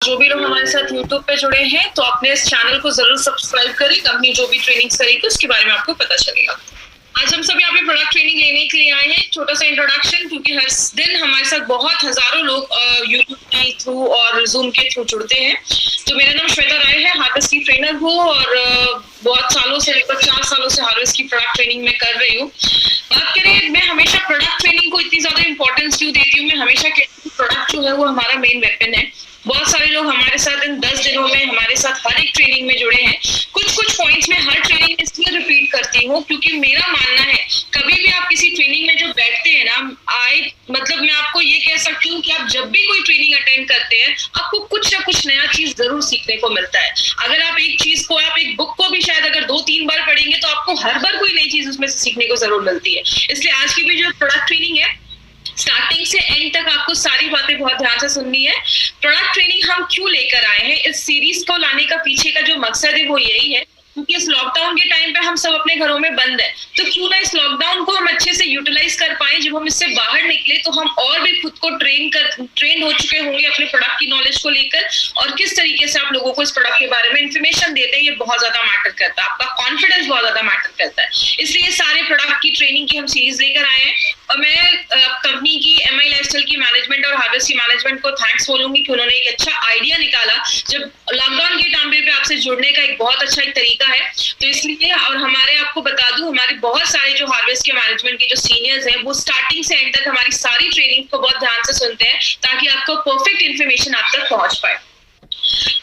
जो भी लोग हमारे साथ यूट्यूब पे जुड़े हैं तो अपने इस चैनल को जरूर सब्सक्राइब करें। कंपनी जो भी ट्रेनिंग्स करेगी उसके बारे में आपको पता चलेगा। आज हम सब यहाँ पे प्रोडक्ट ट्रेनिंग लेने के लिए आए हैं। छोटा सा इंट्रोडक्शन, क्योंकि हर दिन हमारे साथ बहुत हजारों लोग यूट्यूब के थ्रू और जूम के थ्रू जुड़ते हैं। तो मेरा नाम श्वेता राय है, हार्वेस्ट की ट्रेनर हूँ और बहुत सालों से, लगभग 4 सालों से हार्वेस्ट की प्रोडक्ट ट्रेनिंग में कर रही हूँ। बात करें, मैं हमेशा प्रोडक्ट ट्रेनिंग को इतनी ज्यादा इंपॉर्टेंस क्यों देती हूँ, मैं हमेशा कहती हूँ प्रोडक्ट जो है वो हमारा मेन वेपन है। बहुत सारे लोग हमारे साथ इन 10 दिनों में हमारे साथ हर एक ट्रेनिंग में जुड़े हैं। कुछ पॉइंट्स में हर ट्रेनिंग इसलिए रिपीट करती हूँ क्योंकि मेरा मानना है कभी भी आप किसी ट्रेनिंग में जो बैठते हैं ना, मतलब मैं आपको ये कह सकती हूँ कि आप जब भी कोई ट्रेनिंग अटेंड करते हैं आपको कुछ ना कुछ नया चीज जरूर सीखने को मिलता है। अगर आप एक चीज को, आप एक बुक को भी शायद अगर 2-3 बार पढ़ेंगे तो आपको हर बार कोई नई चीज उसमें से सीखने को जरूर मिलती है। इसलिए आज की भी जो प्रोडक्ट ट्रेनिंग है, स्टार्टिंग से एंड तक आपको सारी बातें बहुत ध्यान से सुननी है। प्रोडक्ट ट्रेनिंग हम क्यों लेकर आए हैं, इस सीरीज को लाने का पीछे का जो मकसद है वो यही है क्योंकि इस लॉकडाउन के टाइम पे हम सब अपने घरों में बंद है, तो क्यों ना इस लॉकडाउन को हम अच्छे से यूटिलाइज कर पाए। जब हम इससे बाहर निकले तो हम और भी खुद को ट्रेन हो चुके होंगे अपने प्रोडक्ट की नॉलेज को लेकर, और किस तरीके से आप लोगों को इस प्रोडक्ट के बारे में इंफॉर्मेशन देते हैं ये बहुत ज्यादा मैटर करता है। आपका कॉन्फिडेंस बहुत ज्यादा मैटर करता है। इसलिए ये सारे प्रोडक्ट की ट्रेनिंग की हम सीरीज लेकर आए हैं और मैं कंपनी की MI लाइफस्टाइल की मैनेजमेंट और हार्वेस्ट की मैनेजमेंट को थैंक्स बोलूंगी कि उन्होंने एक अच्छा आइडिया निकाला जब लॉकडाउन के टाइम पे आपसे जुड़ने का एक बहुत अच्छा एक तरीका है। तो इसलिए, और हमारे, आपको बता दूं, हमारे बहुत सारे जो हार्वेस्ट के मैनेजमेंट के जो सीनियर्स हैं वो स्टार्टिंग से एंड तक हमारी सारी ट्रेनिंग को बहुत ध्यान से सुनते हैं ताकि आपको परफेक्ट इन्फॉर्मेशन आप तक पहुंच पाए।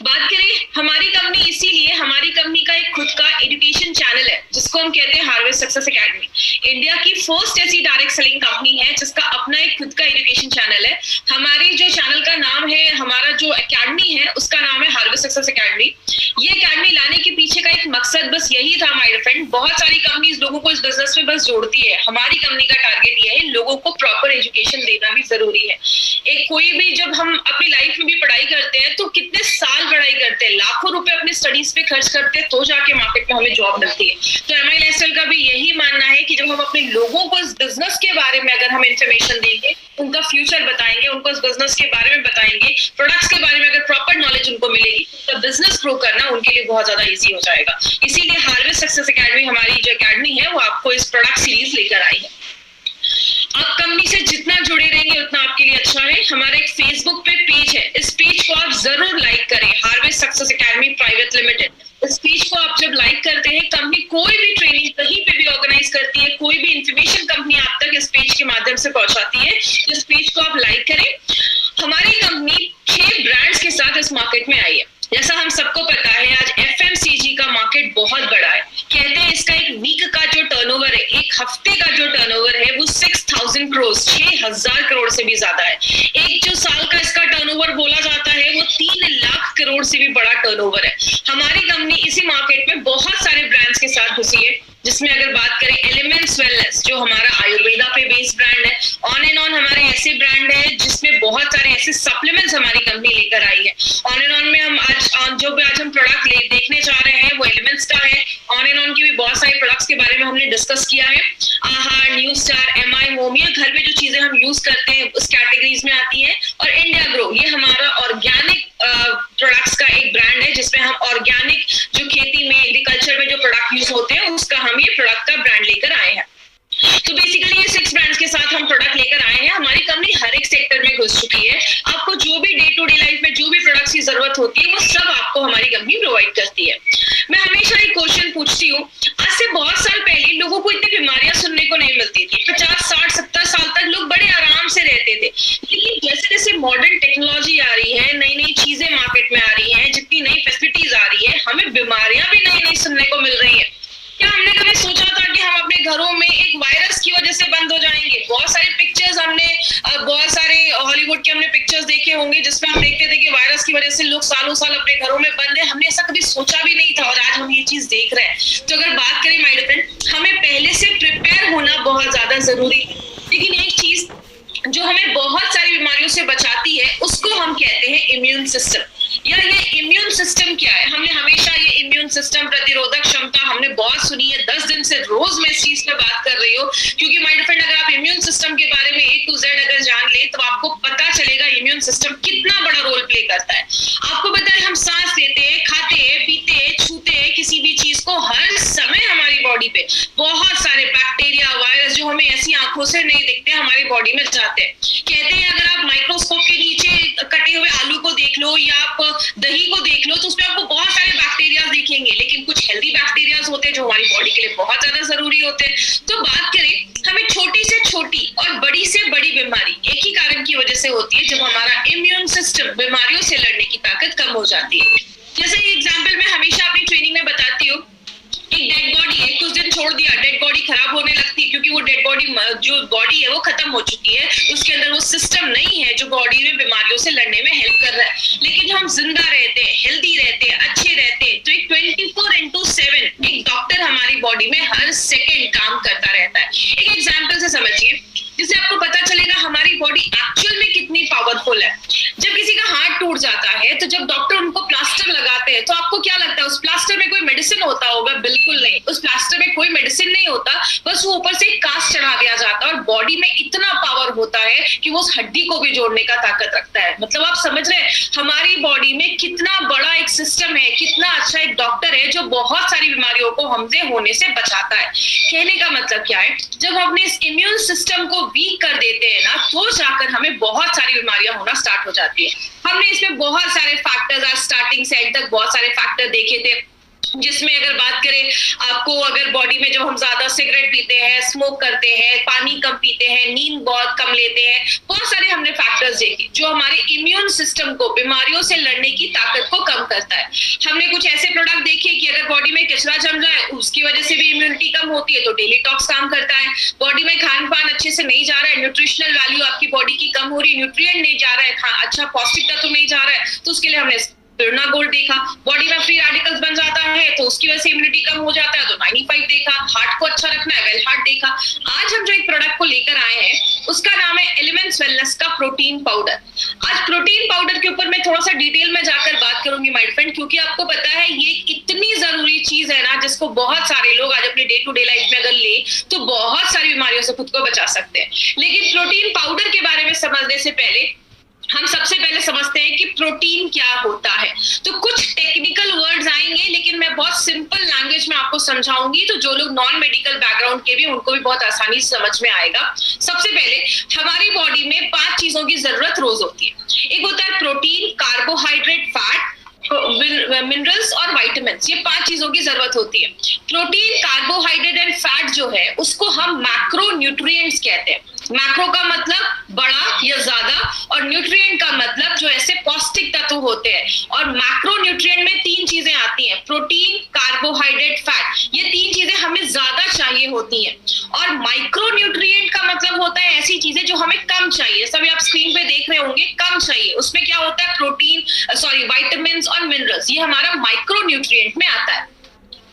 बात करें हमारी कंपनी, इसीलिए हमारी कंपनी का एक खुद का एजुकेशन चैनल है जिसको हम कहते हैं हार्वेस्ट सक्सेस एकेडमी। इंडिया की फर्स्ट ऐसी डायरेक्ट सेलिंग कंपनी है जिसका अपना एक खुद का एजुकेशन चैनल है। हमारे जो चैनल का नाम है, हमारा जो एकेडमी है उसका नाम है हार्वेस्ट सक्सेस एकेडमी। ये एकेडमी लाने के पीछे का एक मकसद बस यही था माय फ्रेंड। बहुत सारी कंपनीज लोगों को इस बिजनेस में बस जोड़ती है, हमारी कंपनी का टारगेट ये है लोगों को प्रॉपर एजुकेशन देना भी जरूरी है। एक कोई भी, जब हम अपनी लाइफ में भी पढ़ाई करते हैं तो कितने साल पढ़ाई करते हैं, लाखों रुपए अपने स्टडीज पे खर्च करते हैं तो जाके मार्केट में हमें जॉब मिलती है। तो MI लाइफस्टाइल का भी यही मानना है कि जब हम अपने लोगों को इस बिजनेस के बारे में अगर हम इंफॉर्मेशन देंगे, उनका फ्यूचर बताएंगे, उनको इस बिजनेस के बारे में बताएंगे, प्रोडक्ट्स के बारे में अगर प्रॉपर नॉलेज उनको मिलेगी तो बिजनेस ग्रो करना उनके लिए बहुत ज्यादा ईजी हो जाएगा। इसीलिए हार्वेस्ट सक्सेस एकेडमी, हमारी जो एकेडमी है वो आपको इस प्रोडक्ट सीरीज लेकर आई है। आप कंपनी से जितना जुड़े रहेंगे उतना आपके लिए अच्छा है। हमारा एक फेसबुक पे पेज है, इस पेज को आप जरूर लाइक करें, harvest success academy private limited. इस पेज को आप जब लाइक करते हैं, कंपनी कोई भी ट्रेनिंग कहीं पे भी ऑर्गेनाइज करती है, कोई भी इंफॉर्मेशन कंपनी आप तक इस पेज के माध्यम से पहुंचाती है, इस पेज को आप लाइक करें। हमारी कंपनी 6 ब्रांड्स के साथ इस मार्केट में आई है। जैसा हम सबको पता है आज FMCG का मार्केट बहुत बड़ा है। कहते हैं इसका एक वीक का जो टर्नओवर है, एक हफ्ते का जो टर्नओवर है वो 6000 करोड़, 6000 करोड़ से भी ज्यादा है। एक जो साल का इसका टर्नओवर बोला जाता है वो 3 लाख करोड़ से भी बड़ा टर्नओवर है। हमारी कंपनी इसी मार्केट में बहुत सारे ब्रांड्स के साथ घुसी है, जिसमें अगर बात करें एलिमेंट्स वेलनेस जो हमारा आयुर्वेदा पे बेस्ड ब्रांड है, ऑन एंड ऑन हमारे ऐसे ब्रांड है जिसमें बहुत सारे ऐसे सप्लीमेंट्स हमारी कंपनी लेकर आई है। ऑन एंड ऑन में हम आज हम प्रोडक्ट देखने जा रहे हैं वो एलिमेंट्स का है। ऑन एंड ऑन की भी बहुत सारे प्रोडक्ट्स के बारे में हमने डिस्कस किया है। आहार, न्यू स्टार, MI होम, ये घर पे जो चीजें हम यूज करते हैं उस कैटेगरीज में आती है। और इंडिया ग्रो, ये हमारा ऑर्गेनिक प्रोडक्ट्स का एक ब्रांड है जिसमें हम ऑर्गेनिक जो खेती में, एग्रीकल्चर में जो प्रोडक्ट यूज होते हैं उसका हम ये प्रोडक्ट का ब्रांड लेकर आए हैं। तो बेसिकली ये 6 ब्रांड्स के साथ हम प्रोडक्ट लेकर आए हैं। हमारी कंपनी हर एक सेक्टर में घुस चुकी है। आपको जो भी डे टू डे लाइफ में जो भी प्रोडक्ट्स की जरूरत होती है वो सब आपको हमारी कंपनी प्रोवाइड करती है। मैं हमेशा एक क्वेश्चन पूछती हूँ, आज से बहुत साल पहले लोगों को इतनी बीमारियां सुनने को नहीं मिलती थी। 50, 60, 70 साल तक लोग बड़े आराम से रहते थे। लेकिन जैसे जैसे मॉडर्न टेक्नोलॉजी आ रही है, नई नई चीजें मार्केट में आ रही है, जितनी नई फैसिलिटीज आ रही है, हमें बीमारियां भी नई नई सुनने को मिल रही है। क्या हमने कभी सोचा था कि हम अपने घरों में एक वायरस की वजह से बंद हो जाएंगे? बहुत सारी पिक्चर्स हमने, बहुत सारे हॉलीवुड के हमने पिक्चर्स देखे होंगे जिसमें हम देखते थे कि वायरस की वजह से लोग सालों साल अपने घरों में बंद है। हमने ऐसा कभी सोचा भी नहीं था और आज हम ये चीज देख रहे हैं। तो अगर बात करें माय डियर फ्रेंड, हमें पहले से प्रिपेयर होना बहुत ज्यादा जरूरी है। लेकिन एक चीज जो हमें बहुत सारी बीमारियों से बचाती है उसको हम कहते हैं इम्यून सिस्टम। या ये इम्यून सिस्टम क्या है। हमने हमेशा ये इम्यून सिस्टम, प्रतिरोधक क्षमता हमने बहुत सुनी है, 10 दिन से रोज मैं इस चीज पे बात कर रही हूँ, क्योंकि माय डियर फ्रेंड अगर आप इम्यून सिस्टम के बारे में A to Z अगर जान ले तो आपको पता चलेगा इम्यून सिस्टम कितना बड़ा रोल प्ले करता है। आपको पता है हम सांस लेते हैं, खाते हैं, पीते हैं, छूते हैं किसी भी चीज को, हर समय हमारी बॉडी पे बहुत सारे बैक्टीरिया, वायरस जो हमें ऐसी आंखों से नहीं दिखते हमारी बॉडी में जाते हैं। कहते हैं अगर आप माइक्रोस्कोप के नीचे कटे हुए आलू को देख लो या आप दही को देख लो तो उसमें आपको बहुत सारे बैक्टीरिया दिखेंगे, लेकिन कुछ हेल्दी बैक्टीरिया होते हैं जो हमारी बॉडी के लिए बहुत ज्यादा जरूरी होते हैं। तो बात करें, हमें छोटी से छोटी और बड़ी से बड़ी बीमारी एक ही कारण की वजह से होती है, जब हमारा इम्यून सिस्टम बीमारियों से लड़ने की ताकत कम हो जाती है। जैसे एग्जाम्पल मैं हमेशा अपनी ट्रेनिंग में बताती हूँ, एक डेड बॉडी है, कुछ दिन छोड़ दिया डेड बॉडी खराब होने लगती है, क्योंकि वो डेड बॉडी जो बॉडी है वो खत्म हो चुकी है, उसके अंदर वो सिस्टम नहीं है जो बॉडी में बीमारियों से लड़ने में हेल्प कर रहा है। लेकिन हम जिंदा रहते हैं, हेल्दी रहते हैं, अच्छे रहते हैं, तो एक 24/7 एक डॉक्टर हमारी बॉडी में हर सेकेंड काम करता रहता है। एक एग्जाम्पल से समझिए, जिससे आपको पता चलेगा हमारी बॉडी एक्चुअल में कितनी पावरफुल है। जब किसी का हार्ट टूट जाता है तो जब डॉक्टर उनको प्लास्टर लगाते हैं तो आपको क्या लगता है उस प्लास्टर में कोई मेडिसिन होता होगा? बिल्कुल नहीं, उस प्लास्टर में कोई मेडिसिन नहीं होता, बस वो ऊपर से एक कास्ट चढ़ा दिया जाता है और बॉडी में इतना पावर होता है कि वो उस हड्डी को भी जोड़ने का ताकत रखता है। मतलब आप समझ रहे हैं हमारी बॉडी में कितना बड़ा एक सिस्टम है, कितना अच्छा एक डॉक्टर है जो बहुत सारी बीमारियों को हमसे होने से बचाता है। कहने का मतलब क्या है, जब हमने इस इम्यून सिस्टम को वीक कर देते हैं ना, तो जाकर हमें बहुत सारी बीमारियां होना स्टार्ट हो जाती है। हमने इसमें बहुत सारे फैक्टर्स आज स्टार्टिंग से एंड तक बहुत सारे फैक्टर देखे थे, जिसमें अगर बात करें आपको, अगर बॉडी में जब हम ज्यादा सिगरेट पीते हैं, स्मोक करते हैं, पानी कम पीते हैं, नींद बहुत कम लेते हैं, बहुत सारे हमने फैक्टर्स देखे जो हमारे इम्यून सिस्टम को बीमारियों से लड़ने की ताकत को कम करता है। हमने कुछ ऐसे प्रोडक्ट देखे कि अगर बॉडी में कचरा जम जाए उसकी वजह से भी इम्यूनिटी कम होती है, तो डेली टॉक्स काम करता है। बॉडी में खान पान अच्छे से नहीं जा रहा है, न्यूट्रिशनल वैल्यू आपकी बॉडी की कम हो रही है, न्यूट्रिएंट नहीं जा रहा है, अच्छा पौष्टिक तत्व नहीं जा रहा है, तो उसके लिए हमने स्पिरुलिना गोल्ड देखा। बॉडी में फ्री रेडिकल्स बन जाता है तो उसकी वजह से इम्यूनिटी कम हो जाता है, तो 95 देखा। हार्ट को अच्छा रखना है, वेल हार्ट देखा। आज हम जो एक प्रोडक्ट को लेकर आए हैं उसका नाम है एलिमेंट्स वेलनेस का प्रोटीन पाउडर। आज प्रोटीन पाउडर के ऊपर मैं थोड़ा सा डिटेल में जाकर बात करूंगी माय फ्रेंड, क्योंकि आपको पता है ये इतनी जरूरी चीज है ना, जिसको बहुत सारे लोग आज अपने डे टू डे लाइफ में अगर ले तो बहुत सारी बीमारियों से खुद को बचा सकते हैं। लेकिन प्रोटीन पाउडर के बारे में समझने से पहले हम सबसे पहले समझते हैं कि प्रोटीन क्या होता है। तो कुछ टेक्निकल वर्ड्स आएंगे, लेकिन मैं बहुत सिंपल लैंग्वेज में आपको समझाऊंगी, तो जो लोग नॉन मेडिकल बैकग्राउंड के भी उनको भी बहुत आसानी से समझ में आएगा। सबसे पहले हमारी बॉडी में 5 चीजों की जरूरत रोज होती है। एक होता है प्रोटीन, कार्बोहाइड्रेट, फैट, मिनरल्स और विटामिन। ये 5 चीजों की जरूरत होती है। प्रोटीन, कार्बोहाइड्रेट एंड फैट जो है उसको हम मैक्रो न्यूट्रिएंट्स कहते हैं। मैक्रो का मतलब बड़ा या ज्यादा, और न्यूट्रिएंट का मतलब जो ऐसे पौष्टिक तत्व होते हैं। और मैक्रो न्यूट्रिएंट में 3 चीजें आती हैं, प्रोटीन, कार्बोहाइड्रेट, फैट। ये 3 चीजें हमें ज्यादा चाहिए होती हैं। और माइक्रो न्यूट्रिएंट का मतलब होता है ऐसी चीजें जो हमें कम चाहिए। सभी आप स्क्रीन पे देख रहे होंगे, कम चाहिए। उसमें क्या होता है, विटामिन और मिनरल्स, ये हमारा माइक्रो न्यूट्रिएंट में आता है।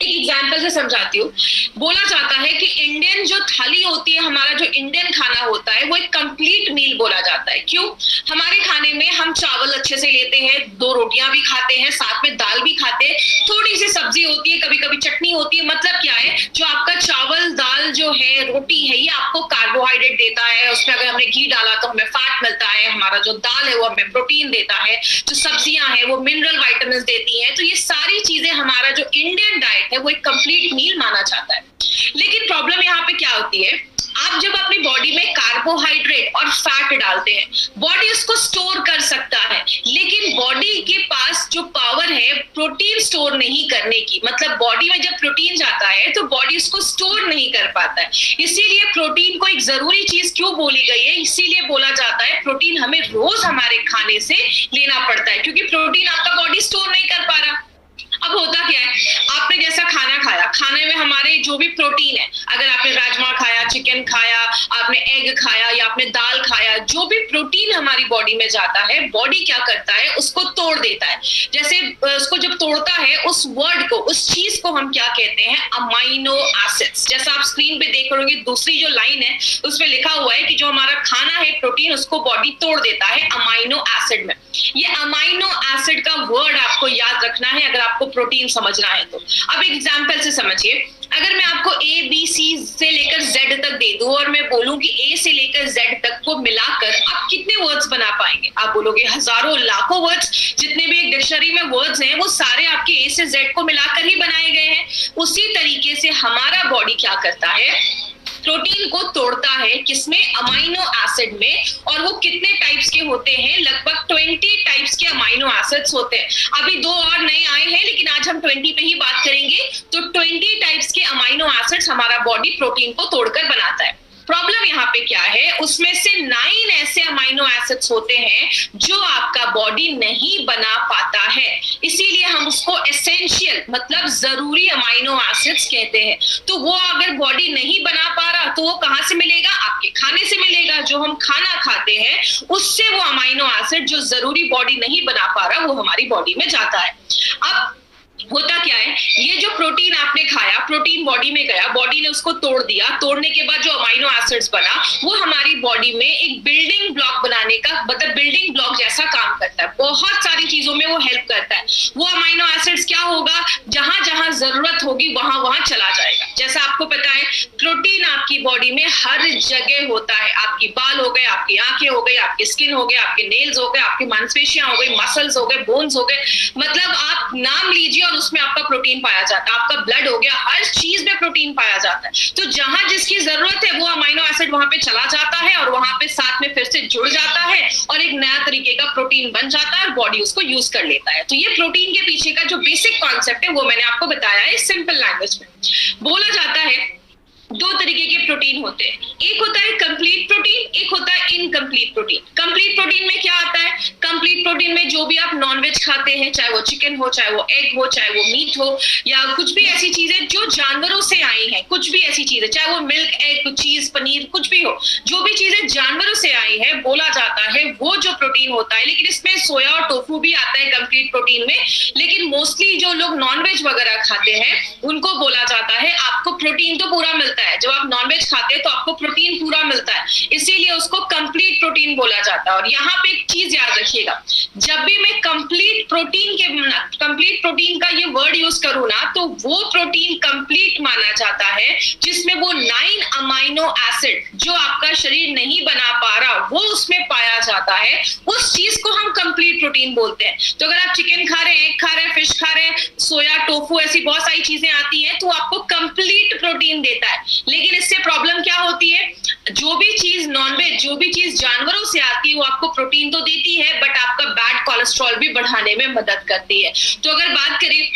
एक एग्जाम्पल से समझाती हूँ। बोला जाता है कि इंडियन जो थाली होती है, हमारा जो इंडियन खाना होता है वो एक कंप्लीट मील बोला जाता है। क्यों? हमारे खाने में हम चावल अच्छे से लेते हैं, 2 रोटियां भी खाते हैं, साथ में दाल भी खाते हैं, थोड़ी सी सब्जी होती है, कभी कभी चटनी होती है। मतलब क्या है, जो आपका चावल, दाल जो है, रोटी है, ये आपको कार्बोहाइड्रेट देता है। उसमें अगर हमने घी डाला तो हमें फैट मिलता है। हमारा जो दाल है वो हमें प्रोटीन देता है। जो सब्जियां हैं वो मिनरल विटामिन देती हैं। तो ये सारी चीजें हमारा जो इंडियन डाइट है वो एक कंप्लीट मील माना जाता है। लेकिन प्रॉब्लम यहाँ पे क्या होती है, आप जब अपनी बॉडी में कार्बोहाइड्रेट और फैट डालते हैं, बॉडी उसको स्टोर कर सकता है, लेकिन बॉडी के पास जो पावर है प्रोटीन स्टोर नहीं करने की, मतलब बॉडी में जब प्रोटीन जाता है तो बॉडी उसको स्टोर नहीं कर पाता है। इसीलिए प्रोटीन को एक जरूरी चीज क्यों बोली गई है, इसीलिए बोला जाता है प्रोटीन हमें रोज हमारे खाने से लेना पड़ता है, क्योंकि प्रोटीन आपका बॉडी स्टोर नहीं कर पा रहा। अब होता क्या है, आपने जैसा खाना खाया, खाने में हमारे जो भी प्रोटीन है, अगर आपने राजमा खाया, चिकन खाया, आपने एग खाया या आपने दाल खाया, जो भी प्रोटीन हमारी बॉडी में जाता है, बॉडी क्या करता है, उसको तोड़ देता है। जैसे उसको जब तोड़ता है, उस वर्ड को, उस चीज को हम क्या कहते हैं, अमाइनो एसिड्स। जैसा आप स्क्रीन पे देख रहे होंगे, दूसरी जो लाइन है उसमें लिखा हुआ है कि जो हमारा खाना है प्रोटीन, उसको बॉडी तोड़ देता है अमाइनो एसिड में। ये अमाइनो एसिड का वर्ड आपको याद रखना है अगर आपको प्रोटीन समझना है तो। अब एग्जांपल से समझिए, अगर मैं आपको ए बी सी से लेकर जेड तक दे दूं और मैं बोलूं कि ए से लेकर जेड तक को मिलाकर आप कितने वर्ड्स बना पाएंगे? आप बोलोगे हजारों लाखों वर्ड्स। जितने भी एक डिक्शनरी में वर्ड्स हैं वो सारे आपके ए से जेड को मिलाकर ही बनाए गए हैं। उसी तरीके से हमारा बॉडी क्या करता है, प्रोटीन को तोड़ता है, किसमें, अमाइनो एसिड में। और वो कितने टाइप्स के होते हैं, लगभग 20 टाइप्स के अमाइनो एसिड्स होते हैं। अभी 2 और नए आए हैं, लेकिन आज हम 20 पे ही बात करेंगे। तो 20 टाइप्स के अमाइनो एसिड्स हमारा बॉडी प्रोटीन को तोड़कर बनाता है। प्रॉब्लम यहाँ पे क्या है, उसमें से 9 ऐसे अमाइनो एसिड्स होते हैं जो आपका बॉडी नहीं बना पाता है, इसीलिए हम उसको एसेंशियल मतलब जरूरी अमाइनो एसिड्स कहते हैं। तो वो अगर बॉडी नहीं बना पा रहा तो वो कहाँ से मिलेगा, आपके खाने से मिलेगा। जो हम खाना खाते हैं उससे वो अमाइनो एसिड जो जरूरी बॉडी नहीं बना पा रहा वो हमारी बॉडी में जाता है। अब होता क्या है, ये जो प्रोटीन आपने खाया, प्रोटीन बॉडी में गया, बॉडी ने उसको तोड़ दिया, तोड़ने के बाद जो अमाइनो एसिड्स बना वो हमारी बॉडी में एक बिल्डिंग ब्लॉक बनाने का, मतलब बिल्डिंग ब्लॉक जैसा काम करता है। बहुत सारी चीजों में वो हेल्प करता है। वो अमाइनो एसिड्स क्या होगा, जहां जहां जरूरत होगी वहां वहां चला जाएगा। जैसा आपको पता है, प्रोटीन आपकी बॉडी में हर जगह होता है। आपकी बाल हो गए, आपकी आंखें हो गई, आपकी स्किन हो गए, आपके नेल्स हो गए, आपकी मांसपेशियां हो गई, मसल्स हो गए, बोन्स हो गए, मतलब आप नाम लीजिए और उसमें आपका प्रोटीन पाया जाता है। आपका ब्लड हो गया, हर चीज में प्रोटीन पाया जाता है। तो जहां जिसकी जरूरत है वो अमाइनो एसिड वहां पे चला जाता है और वहां पे साथ में फिर से जुड़ जाता है और एक नया तरीके का प्रोटीन बन जाता है और बॉडी उसको यूज कर लेता है। तो ये प्रोटीन के पीछे का जो बेसिक कॉन्सेप्ट है वो मैंने आपको बताया है सिंपल लैंग्वेज में। बोला जाता है 2 तरीके के प्रोटीन होते हैं, एक होता है कंप्लीट प्रोटीन, एक होता है इनकम्प्लीट प्रोटीन। कंप्लीट प्रोटीन में क्या आता है, कंप्लीट प्रोटीन में जो भी आप नॉनवेज खाते हैं, चाहे वो चिकन हो, चाहे वो एग हो, चाहे वो मीट हो, या कुछ भी ऐसी चीजें जो जानवरों से आई हैं, कुछ भी ऐसी चीजें, चाहे वो मिल्क, एग, चीज, पनीर, कुछ भी हो, जो भी चीजें जानवरों से आई है, बोला जाता है वो जो प्रोटीन होता है। लेकिन इसमें सोया और टोफू भी आता है कंप्लीट प्रोटीन में, लेकिन मोस्टली जो लोग नॉनवेज वगैरह खाते हैं उनको बोला जाता है आपको प्रोटीन तो पूरा मिलता है। जब आप नॉनवेज खाते हैं तो आपको प्रोटीन पूरा मिलता है, इसीलिए उसको कंप्लीट प्रोटीन बोला जाता है। और यहाँ पे एक चीज याद रखिएगा, जब भी मैं कंप्लीट प्रोटीन का ये वर्ड यूज करूँ ना, तो वो प्रोटीन कंप्लीट माना जाता है जिसमें वो 9 अमाइनो एसिड जो आपका शरीर नहीं बना पा रहा वो उसमें पाया जाता है। उस चीज को हम कंप्लीट प्रोटीन बोलते हैं। तो अगर आप चिकन खा रहे हैं, एग खा रहे हैं, फिश खा रहे हैं, सोया, टोफू, ऐसी बहुत सारी चीजें आती हैं, तो आपको कंप्लीट प्रोटीन देता है। लेकिन इससे प्रॉब्लम क्या होती है, जो भी चीज नॉनवेज, जो भी चीज जानवरों से आती है वो आपको प्रोटीन तो देती है, बट आपका बैड कोलेस्ट्रॉल भी बढ़ाने में मदद करती है। तो अगर बात करें,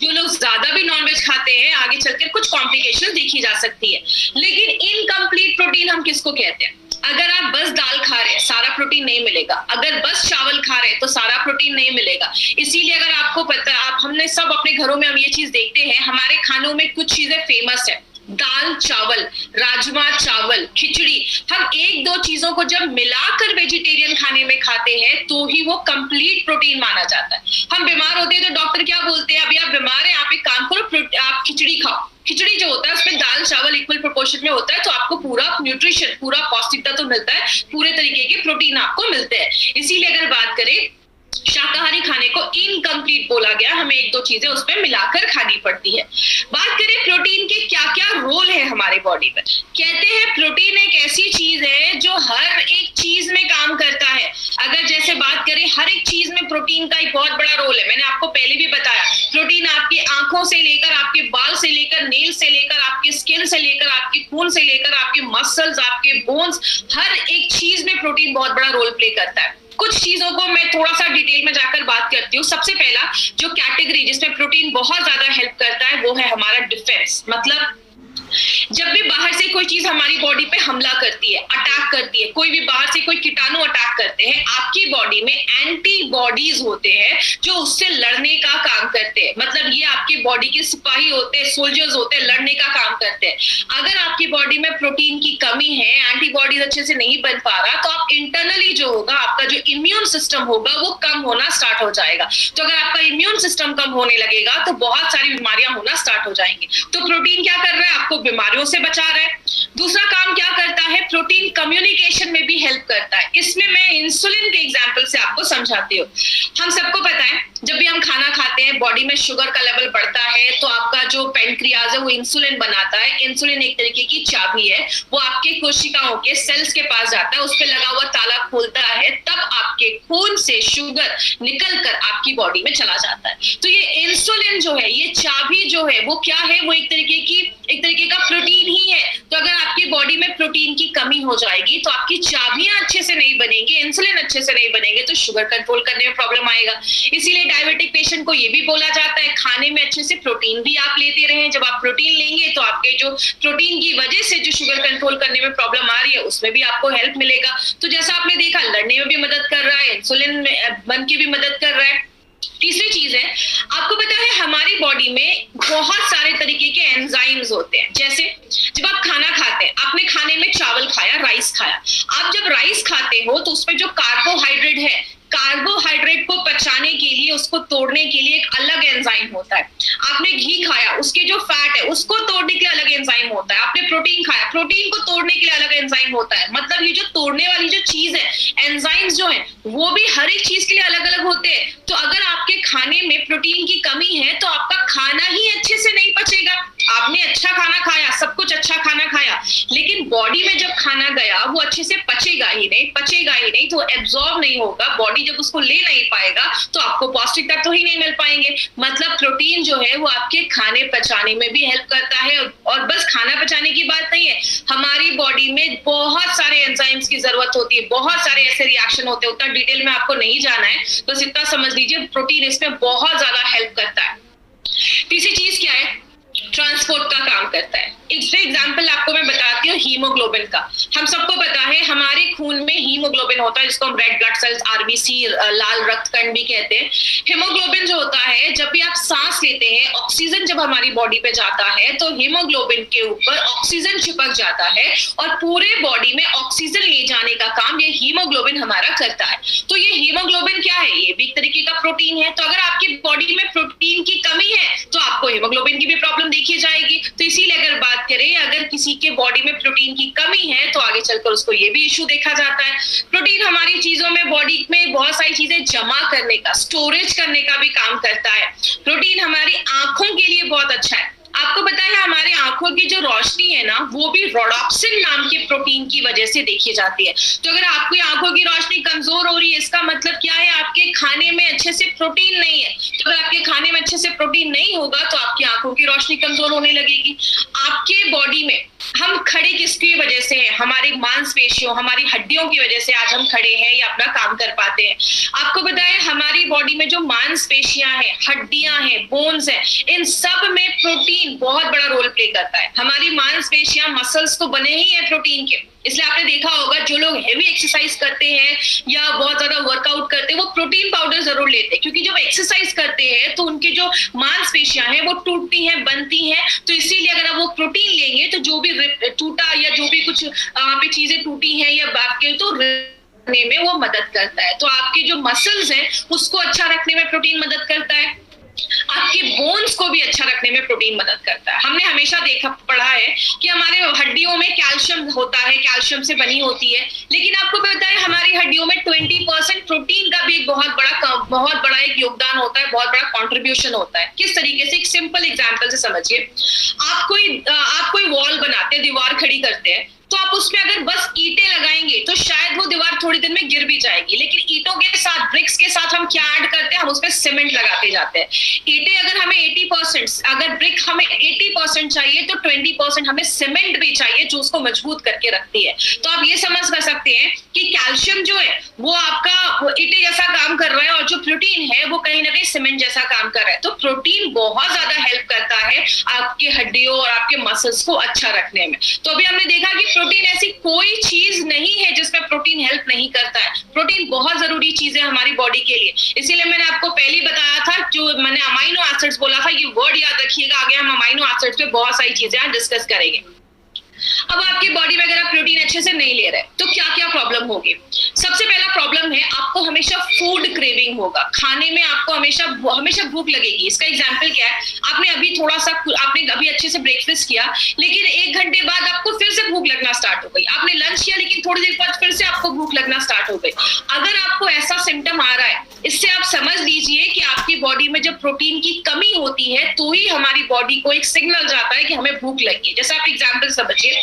जो लोग ज्यादा भी नॉनवेज खाते हैं, आगे चलकर कुछ कॉम्प्लिकेशन देखी जा सकती है। लेकिन इनकम्प्लीट प्रोटीन हम किसको कहते हैं, अगर आप बस दाल खा रहे हैं सारा प्रोटीन नहीं मिलेगा, अगर बस चावल खा रहे हैं तो सारा प्रोटीन नहीं मिलेगा। इसीलिए अगर आपको पता है, हमने सब अपने घरों में हम ये चीज देखते हैं, हमारे खानों में कुछ चीजें फेमस है, दाल चावल, राजमा चावल, खिचड़ी। हम 1-2 चीजों को जब मिलाकर वेजिटेरियन खाने में खाते हैं तो ही वो कंप्लीट प्रोटीन माना जाता है। हम बीमार होते हैं तो डॉक्टर क्या बोलते हैं, अभी आप बीमार हैं, आप एक काम करो, आप खिचड़ी खाओ। खिचड़ी जो होता है उसमें दाल चावल इक्वल प्रोपोर्शन में होता है, तो आपको पूरा न्यूट्रिशन, पूरा पौष्टिकता तो मिलता है, पूरे तरीके के प्रोटीन आपको मिलते हैं। इसीलिए अगर बात करें, शाकाहारी खाने को इनकम्प्लीट बोला गया, हमें 1-2 चीजें उसमें मिलाकर खानी पड़ती है। बात करें प्रोटीन के क्या क्या रोल है हमारे बॉडी में, कहते हैं प्रोटीन एक ऐसी चीज है जो हर एक चीज में काम करता है। अगर जैसे बात करें, हर एक चीज में प्रोटीन का एक बहुत बड़ा रोल है। मैंने आपको पहले भी बताया, प्रोटीन आपकी आंखों से लेकर, आपके बाल से लेकर, नेल से लेकर, आपकी स्किन से लेकर, आपके खून से लेकर, आपके मसल्स, आपके बोन्स, हर एक चीज में प्रोटीन बहुत बड़ा रोल प्ले करता है। कुछ चीजों को मैं थोड़ा सा डिटेल में जाकर बात करती हूँ। सबसे पहला जो कैटेगरी जिसमें प्रोटीन बहुत ज्यादा हेल्प करता है वो है हमारा डिफेंस, मतलब जब भी बाहर से कोई चीज हमारी बॉडी पे हमला करती है, अटैक करती है, कोई भी बाहर से कोई कीटाणु अटैक करते हैं, आपकी बॉडी में एंटीबॉडीज होते हैं जो उससे लड़ने का काम करते हैं। मतलब ये आपकी बॉडी के सिपाही होते हैं, सोल्जर्स होते हैं, लड़ने का काम करते हैं। अगर आपकी बॉडी में प्रोटीन की कमी है, एंटीबॉडीज अच्छे से नहीं बन पा रहा, तो आप इंटरनली जो होगा, आपका जो इम्यून सिस्टम होगा वो कम होना स्टार्ट हो जाएगा। तो अगर आपका इम्यून सिस्टम कम होने लगेगा तो बहुत सारी बीमारियां होना स्टार्ट हो जाएंगी। तो प्रोटीन क्या कर रहा है? आपको बीमारियों से बचा रहा है। दूसरा काम क्या करता है? प्रोटीन कम्युनिकेशन में भी हेल्प करता है। इसमें मैं इंसुलिन के एग्जांपल से आपको समझाती हूँ। हम सबको पता है जब भी हम खाना खाते हैं बॉडी में शुगर का लेवल बढ़ता है तो आपका जो पेनक्रियाज है वो इंसुलिन बनाता है। इंसुलिन एक तरीके की चाबी है, वो आपके कोशिकाओं के सेल्स के पास जाता है, उस पर लगा हुआ ताला खोलता है, तब आपके खून से शुगर निकल कर आपकी बॉडी में चला जाता है। तो ये इंसुलिन जो है, ये चाबी जो है वो क्या है? वो एक तरीके का प्रोटीन ही है। तो अगर आपकी बॉडी में प्रोटीन की कमी हो जाएगी तो आपकी चाबियां अच्छे से नहीं बनेंगी, इंसुलिन अच्छे से नहीं बनेंगे, तो शुगर कंट्रोल करने में प्रॉब्लम आएगा। इसीलिए डायबिटिक पेशेंट को ये भी बोला जाता है खाने में अच्छे से प्रोटीन भी आप लेते रहें। जब आप प्रोटीन लेंगे तो आपके जो प्रोटीन की वजह से जो शुगर कंट्रोल करने में प्रॉब्लम आ रही है उसमें भी आपको हेल्प मिलेगा। तो जैसा आपने देखा, लड़ने में भी मदद कर रहा है, इंसुलिन बन के भी मदद कर रहा है। तीसरी चीज है, आपको पता है हमारी बॉडी में बहुत सारे तरीके के एंजाइम्स होते हैं। जैसे जब आप खाना खाते हैं, आपने खाने में चावल खाया, राइस खाया, आप जब राइस खाते हो तो उसमें जो कार्बोहाइड्रेट है, कार्बोहाइड्रेट को पचाने के लिए, उसको तोड़ने के लिए एक अलग एंजाइम होता है। आपने घी खाया, उसके जो फैट है उसको तोड़ने के लिए अलग एंजाइम होता है। आपने प्रोटीन खाया, प्रोटीन को तोड़ने के लिए अलग एंजाइम होता है। मतलब ये जो तोड़ने वाली जो चीज है, एंजाइम्स जो है वो भी हर एक चीज के लिए अलग अलग होते हैं। तो अगर आपके खाने में प्रोटीन की कमी है तो आपका खाना ही अच्छे से नहीं पचेगा। आपने अच्छा खाना खाया, सब कुछ अच्छा खाना खाया, लेकिन बॉडी में जब खाना गया वो अच्छे से पचेगा ही नहीं, तो एब्जॉर्ब नहीं होगा। बॉडी जब उसको ले नहीं पाएगा तो आपको पौष्टिक तत्व ही नहीं मिल पाएंगे। मतलब प्रोटीन जो है वो आपके खाने पचाने में भी हेल्प करता है। और बस खाना पचाने की बात नहीं है, हमारी बॉडी में बहुत सारे एंजाइम्स की जरूरत होती है, बहुत सारे ऐसे रिएक्शन होते हैं। उतना डिटेल में आपको नहीं जाना है, बस इतना समझ लीजिए प्रोटीन इसमें बहुत ज्यादा हेल्प करता है। तीसरी चीज क्या है? ट्रांसपोर्ट का काम करता है। एक एग्जांपल आपको मैं बताती हूँ हीमोग्लोबिन का। हम सबको पता है हमारे खून में हीमोग्लोबिन होता है, जिसको हम रेड ब्लड सेल्स, आरबीसी, लाल रक्त कण भी कहते हैं। हीमोग्लोबिन जो होता है, जब भी आप सांस लेते हैं, ऑक्सीजन जब हमारी बॉडी पे जाता है तो हीमोग्लोबिन के ऊपर ऑक्सीजन चिपक जाता है और पूरे बॉडी में ऑक्सीजन ले जाने का काम ये हीमोग्लोबिन हमारा करता है। तो ये हीमोग्लोबिन क्या है? ये भी एक तरीके का प्रोटीन है। तो अगर आपकी बॉडी में प्रोटीन की कमी है तो आपको हीमोग्लोबिन की भी प्रॉब्लम देखी जाएगी। तो इसीलिए अगर बात करें, अगर किसी के बॉडी में प्रोटीन की कमी है तो आगे चलकर उसको ये भी इशू देखा जाता है। प्रोटीन हमारी चीजों में, बॉडी में बहुत सारी चीजें जमा करने का, स्टोरेज करने का भी काम करता है। प्रोटीन हमारी आंखों के लिए बहुत अच्छा है। आपको पता है हमारे आंखों की जो रोशनी है ना, वो भी रोडॉप्सिन नाम के प्रोटीन की वजह से देखी जाती है। तो अगर आपकी आंखों की रोशनी कमजोर हो रही है, इसका मतलब क्या है? आपके खाने में अच्छे से प्रोटीन नहीं है। तो अगर आपके खाने में अच्छे से प्रोटीन नहीं होगा तो आपकी आंखों की रोशनी कमजोर होने लगेगी। आपके बॉडी में हम खड़े किसकी वजह से हैं? हमारी मांसपेशियों, हमारी हड्डियों की वजह से आज हम खड़े हैं या अपना काम कर पाते हैं। आपको पता है हमारी बॉडी में जो मांसपेशियां हैं, हड्डियां हैं, बोन्स हैं, इन सब में प्रोटीन बहुत बड़ा रोल प्ले करता है। हमारी मांसपेशियां, मसल्स तो बने ही हैं प्रोटीन के। इसलिए आपने देखा होगा जो लोग हेवी एक्सरसाइज करते हैं या बहुत ज्यादा वर्कआउट करते हैं, वो प्रोटीन पाउडर जरूर लेते हैं, क्योंकि जब एक्सरसाइज करते हैं तो उनकी जो मांसपेशियां हैं वो टूटती हैं, बनती हैं। तो इसीलिए अगर वो प्रोटीन लेंगे तो जो भी टूटा या जो भी कुछ वहां पे चीजें टूटी हैं या आपके, तो में वो मदद करता है। तो आपके जो मसल्स हैं उसको अच्छा रखने में प्रोटीन मदद करता है। आपके बोन्स को भी अच्छा रखने में प्रोटीन मदद करता है। हमने हमेशा पढ़ा है कि हमारे हड्डियों में कैल्शियम होता है, कैल्शियम से बनी होती है, लेकिन आपको पता है हमारी हड्डियों में 20% प्रोटीन का भी एक बहुत बड़ा एक योगदान होता है, बहुत बड़ा कॉन्ट्रीब्यूशन होता है। किस तरीके से? एक सिंपल एग्जाम्पल से समझिए। आप कोई वॉल बनाते हैं, दीवार खड़ी करते हैं, तो आप उसमें अगर बस ईंटें लगाएंगे तो शायद वो दीवार थोड़ी देर में गिर भी जाएगी, लेकिन ईंटों के साथ, ब्रिक्स के साथ हम क्या ऐड करते हैं, हम उसमें सीमेंट लगाते जाते हैं। ईंटें अगर हमें 80%, अगर ब्रिक हमें 80% चाहिए तो 20% हमें सीमेंट भी चाहिए जो उसको मजबूत करके रखती है। तो आप ये समझ कर सकते हैं कि कैल्शियम जो है वो आपका ईंटे जैसा काम कर रहा है, और जो प्रोटीन है वो कहीं ना कहीं सीमेंट जैसा काम कर रहा है। तो प्रोटीन बहुत ज्यादा हेल्प करता है आपके हड्डियों और आपके मसल्स को अच्छा रखने में। तो अभी हमने देखा कि प्रोटीन ऐसी कोई चीज नहीं है जिसमें प्रोटीन हेल्प नहीं करता है। प्रोटीन बहुत जरूरी चीज है हमारी बॉडी के लिए। इसीलिए मैंने आपको पहले बताया था, जो मैंने अमाइनो एसिड्स बोला था, ये वर्ड याद रखिएगा, आगे हम अमाइनो एसिड्स पे बहुत सारी चीजें आज डिस्कस करेंगे। अब आपकी बॉडी में अगर आप प्रोटीन अच्छे से नहीं ले रहे तो क्या क्या प्रॉब्लम होगी? सबसे पहला प्रॉब्लम है आपको हमेशा फूड क्रेविंग होगा। खाने में आपको हमेशा भूख लगेगी। इसका एग्जांपल क्या है? आपने अभी अच्छे से ब्रेकफास्ट किया, लेकिन 1 घंटे बाद आपको फिर से भूख लगना स्टार्ट हो गई। आपने लंच किया, लेकिन थोड़ी देर बाद फिर से आपको भूख लगना स्टार्ट हो गई। अगर आपको ऐसा सिम्टम आ रहा है, इससे आप समझ लीजिए कि आपकी बॉडी में जब प्रोटीन की कमी होती है तो ही हमारी बॉडी को एक सिग्नल जाता है कि हमें भूख लगी है। जैसे आप एग्जांपल समझिए,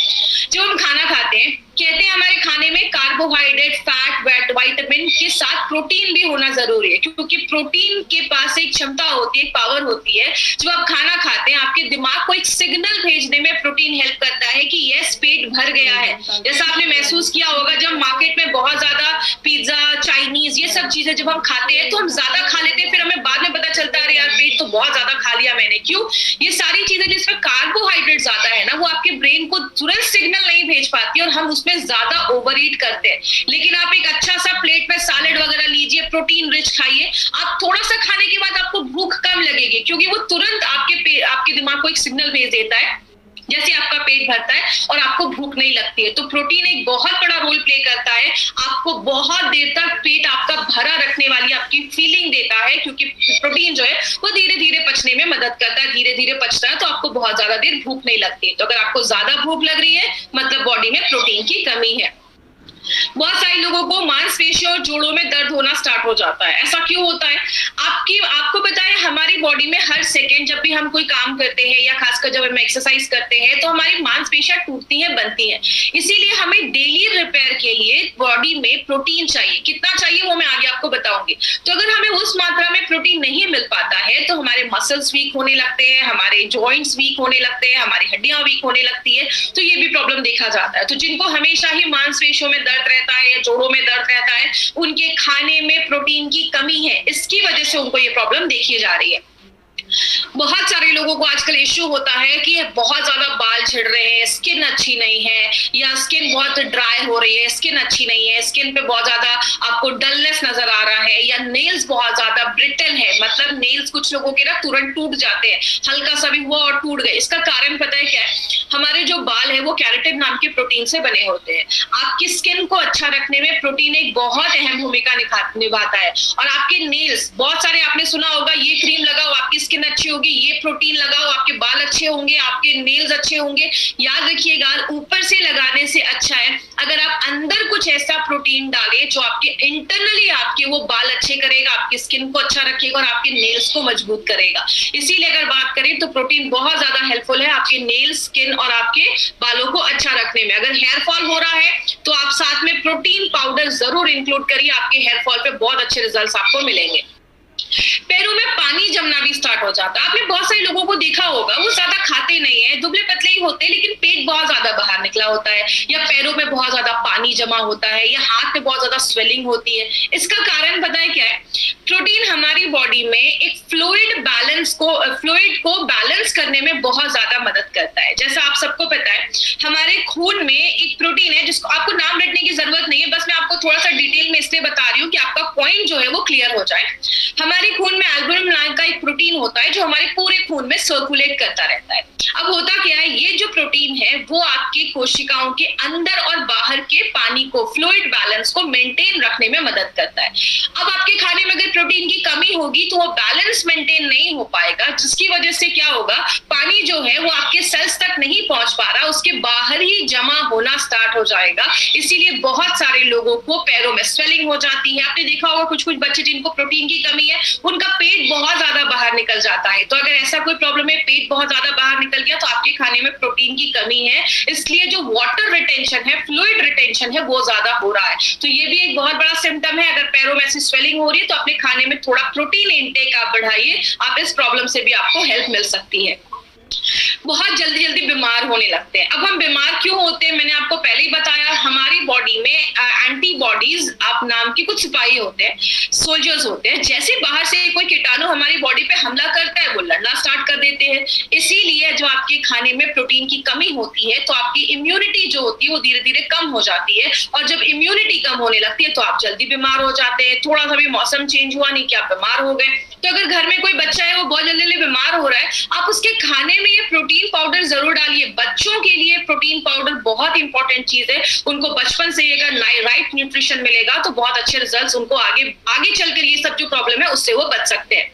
जब हम खाना खाते हैं, कहते हैं हमारे खाने में कार्बोहाइड्रेट, फैट, विटामिन के साथ प्रोटीन भी होना जरूरी है, क्योंकि प्रोटीन के पास एक क्षमता होती है, एक पावर होती है। जब आप खाना खाते हैं, आपके दिमाग को एक सिग्नल भेजने में प्रोटीन हेल्प करता है कि यस, पेट भर गया है। जैसा आपने महसूस किया होगा, जब मार्केट में बहुत ज्यादा पिज्जा, चाइनीज, ये सब चीजें जब हम खाते हैं तो हम ज्यादा खा लेते हैं, फिर हमें बाद में पता चलता है यार पेट तो बहुत ज्यादा खा लिया मैंने। क्यों? ये सारी चीजें जिसमें कार्बोहाइड्रेट ज्यादा है ना, वो आपके ब्रेन को तुरंत सिग्नल नहीं भेज पाती और हम उसमें ज्यादा ओवर ईट करते हैं। लेकिन आप एक अच्छा सा प्लेट में सैलेड वगैरह लीजिए, प्रोटीन रिच खाइए, आप थोड़ा सा खाने के बाद आपको भूख कम लगेगी, क्योंकि वो तुरंत आपके दिमाग को एक सिग्नल भेज देता है जैसे आपका पेट भरता है और आपको भूख नहीं लगती है। तो प्रोटीन एक बहुत बड़ा रोल प्ले करता है, आपको बहुत देर तक पेट आपका भरा रखने वाली आपकी फीलिंग देता है, क्योंकि प्रोटीन जो है वो धीरे धीरे पचने में मदद करता है, धीरे धीरे पचता है, तो आपको बहुत ज्यादा देर भूख नहीं लगती है। तो अगर आपको ज्यादा भूख लग रही है, मतलब बॉडी में प्रोटीन की कमी है। बहुत सारे लोगों को मांसपेशियों और जोड़ों में दर्द होना स्टार्ट हो जाता है। ऐसा क्यों होता है? आपको पता है, हमारी बॉडी में हर सेकंड जब भी हम कोई काम करते हैं, या खासकर जब हम एक्सरसाइज करते हैं, तो हमारी मांसपेशियां टूटती हैं, बनती हैं। इसीलिए हमें डेली रिपेयर के लिए बॉडी में प्रोटीन चाहिए। कितना चाहिए वो मैं आगे आपको बताऊंगी। तो अगर हमें उस मात्रा में प्रोटीन नहीं मिल पाता है तो हमारे मसल्स वीक होने लगते हैं, हमारे जॉइंट्स वीक होने लगते हैं, हमारी हड्डियां वीक होने लगती है। तो ये भी प्रॉब्लम देखा जाता है। तो जिनको हमेशा ही मांसपेशियों में दर्द रहता है या जोड़ों में दर्द रहता है, उनके खाने में प्रोटीन की कमी है, इसकी वजह से उनको ये प्रॉब्लम देखी जा रही है। बहुत सारे लोगों को आजकल इश्यू होता है कि बहुत ज्यादा बाल झड़ रहे हैं, स्किन अच्छी नहीं है, या स्किन बहुत ड्राई हो रही है, स्किन अच्छी नहीं है, स्किन पे बहुत ज्यादा आपको डलनेस नजर आ रहा है, या नेल्स बहुत ज्यादा ब्रिटल है, मतलब नेल्स कुछ लोगों के ना तुरंत टूट जाते हैं, हल्का सा भी हुआ और टूट गए। इसका कारण पता है क्या है? हमारे जो बाल है वो कैराटिन नाम के प्रोटीन से बने होते हैं। आपकी स्किन को अच्छा रखने में प्रोटीन एक बहुत अहम भूमिका निभाता है। और आपके नेल्स, बहुत सारे आपने सुना होगा, ये क्रीम लगाओ आपकी स्किन अच्छी होगी, ये प्रोटीन लगाओ आपके बाल अच्छे होंगे, आपके नेल्स अच्छे होंगे। याद रखिएगा, ऊपर से लगाने से अच्छा है अगर आप अंदर कुछ ऐसा प्रोटीन डालें जो आपके इंटरनली आपके वो बाल अच्छे करेगा, आपकी स्किन को अच्छा रखेगा और आपके नेल्स को मजबूत करेगा। इसीलिए अगर बात करें तो प्रोटीन बहुत ज्यादा हेल्पफुल है आपके नेल्स, स्किन और आपके बालों को अच्छा रखने में। अगर हेयर फॉल हो रहा है तो आप साथ में प्रोटीन पाउडर जरूर इंक्लूड करिए, आपके हेयर फॉल पे बहुत अच्छे रिजल्ट्स आपको मिलेंगे। पैरों में पानी जमना भी स्टार्ट हो जाता है। आपने बहुत सारे लोगों को देखा होगा, वो ज्यादा खाते नहीं है, दुबले पतले ही होते हैं, लेकिन पेट बहुत ज्यादा बाहर निकला होता है, या पैरों में बहुत ज्यादा पानी जमा होता है, या हाथ में बहुत ज्यादा स्वेलिंग होती है। इसका कारण पता है क्या है? प्रोटीन हमारी बॉडी में एक फ्लूइड को बैलेंस करने में बहुत ज्यादा मदद करता है। जैसा आप सबको पता है, हमारे खून में एक प्रोटीन है जिसको आपको नाम रटने की जरूरत नहीं है, बस मैं आपको थोड़ा सा डिटेल में इसलिए बता रही हूँ कि आपका पॉइंट जो है वो क्लियर हो जाए। हमारे खून में एल्बुमिन नाम का एक प्रोटीन होता है जो हमारे पूरे खून में सर्कुलेट करता रहता है। अब होता क्या है, ये जो प्रोटीन है वो आपके कोशिकाओं के अंदर और बाहर के पानी को, फ्लूइड बैलेंस को मेंटेन रखने में मदद करता है। अब आपके खाने में अगर प्रोटीन की कमी होगी तो वो बैलेंस मेंटेन नहीं हो पाएगा, जिसकी वजह से क्या होगा, पानी जो है वो आपके सेल्स तक नहीं पहुंच पा रहा, उसके बाहर ही जमा होना स्टार्ट हो जाएगा। इसीलिए बहुत सारे लोगों को पैरों में स्वेलिंग हो जाती है। आपने देखा होगा कुछ बच्चे जिनको प्रोटीन की कमी है, उनका पेट बहुत ज्यादा बाहर बाहर निकल जाता है। तो अगर ऐसा कोई प्रॉब्लम है, पेट बहुत ज्यादा बाहर निकल गया, तो आपके खाने में प्रोटीन की कमी है, इसलिए जो वाटर रिटेंशन है, फ्लूइड रिटेंशन है, वो ज्यादा हो रहा है। तो ये भी एक बहुत बड़ा सिम्टम है। अगर पैरों में ऐसी स्वेलिंग हो रही है तो अपने खाने में थोड़ा प्रोटीन इंटेक आप बढ़ाइए, आप इस प्रॉब्लम से भी आपको हेल्प मिल सकती है। बहुत जल्दी जल्दी बीमार होने लगते हैं। अब हम बीमार क्यों होते हैं, मैंने आपको पहले ही बताया, हमारी बॉडी में एंटीबॉडीज आप नाम के कुछ सिपाही होते हैं, सोल्जर्स होते हैं। जैसे बाहर से कोई कीटाणु हमारी बॉडी पे हमला करता है, वो लड़ना स्टार्ट कर देते हैं। इसीलिए जो आपके खाने में प्रोटीन की कमी होती है तो आपकी इम्यूनिटी जो होती है वो धीरे धीरे कम हो जाती है, और जब इम्यूनिटी कम होने लगती है तो आप जल्दी बीमार हो जाते हैं। थोड़ा सा भी मौसम चेंज हुआ नहीं कि आप बीमार हो गए। तो अगर घर में कोई बच्चा है वो बहुत जल्दी बीमार हो रहा है, आप उसके खाने में ये प्रोटीन पाउडर जरूर डालिए। बच्चों के लिए प्रोटीन पाउडर बहुत इंपॉर्टेंट चीज है। उनको बचपन से अगर राइट न्यूट्रिशन मिलेगा तो बहुत अच्छे रिजल्ट्स उनको आगे चलकर ये सब जो प्रॉब्लम है उससे वो बच सकते हैं।